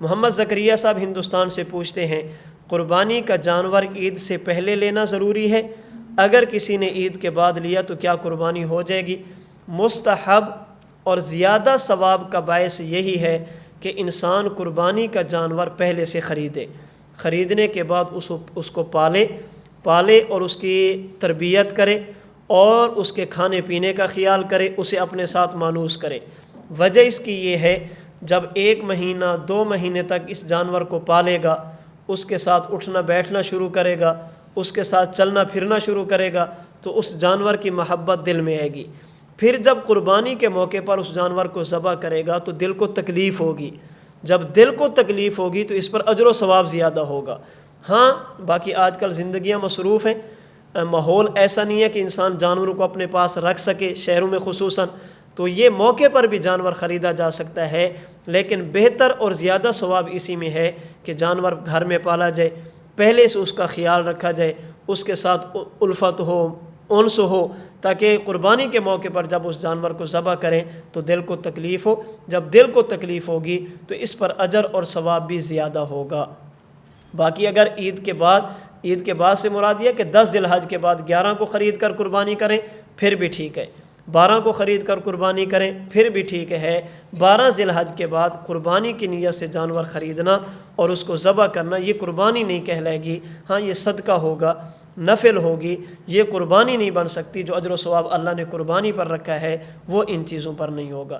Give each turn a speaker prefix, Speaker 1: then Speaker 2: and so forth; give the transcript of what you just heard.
Speaker 1: محمد زکریا صاحب ہندوستان سے پوچھتے ہیں، قربانی کا جانور عید سے پہلے لینا ضروری ہے؟ اگر کسی نے عید کے بعد لیا تو کیا قربانی ہو جائے گی؟ مستحب اور زیادہ ثواب کا باعث یہی ہے کہ انسان قربانی کا جانور پہلے سے خریدنے کے بعد اس کو پالے اور اس کی تربیت کرے اور اس کے کھانے پینے کا خیال کرے، اسے اپنے ساتھ مانوس کرے۔ وجہ اس کی یہ ہے، جب 1 مہینہ 2 مہینے تک اس جانور کو پالے گا، اس کے ساتھ اٹھنا بیٹھنا شروع کرے گا، اس کے ساتھ چلنا پھرنا شروع کرے گا، تو اس جانور کی محبت دل میں آئے گی۔ پھر جب قربانی کے موقع پر اس جانور کو ذبح کرے گا تو دل کو تکلیف ہوگی۔ جب دل کو تکلیف ہوگی تو اس پر اجر و ثواب زیادہ ہوگا۔ ہاں، باقی آج کل زندگیاں مصروف ہیں، ماحول ایسا نہیں ہے کہ انسان جانوروں کو اپنے پاس رکھ سکے، شہروں میں خصوصاً، تو یہ موقع پر بھی جانور خریدا جا سکتا ہے، لیکن بہتر اور زیادہ ثواب اسی میں ہے کہ جانور گھر میں پالا جائے، پہلے سے اس کا خیال رکھا جائے، اس کے ساتھ الفت ہو، انس ہو، تاکہ قربانی کے موقع پر جب اس جانور کو ذبح کریں تو دل کو تکلیف ہو۔ جب دل کو تکلیف ہوگی تو اس پر اجر اور ثواب بھی زیادہ ہوگا۔ باقی اگر عید کے بعد سے مراد یہ کہ 10 ذی الحج کے بعد 11 کو خرید کر قربانی کریں پھر بھی ٹھیک ہے، 12 کو خرید کر قربانی کریں پھر بھی ٹھیک ہے۔ 12 ذی الحج کے بعد قربانی کی نیت سے جانور خریدنا اور اس کو ذبح کرنا یہ قربانی نہیں کہلائے گی۔ ہاں، یہ صدقہ ہوگا، نفل ہوگی، یہ قربانی نہیں بن سکتی۔ جو اجر و ثواب اللہ نے قربانی پر رکھا ہے وہ ان چیزوں پر نہیں ہوگا۔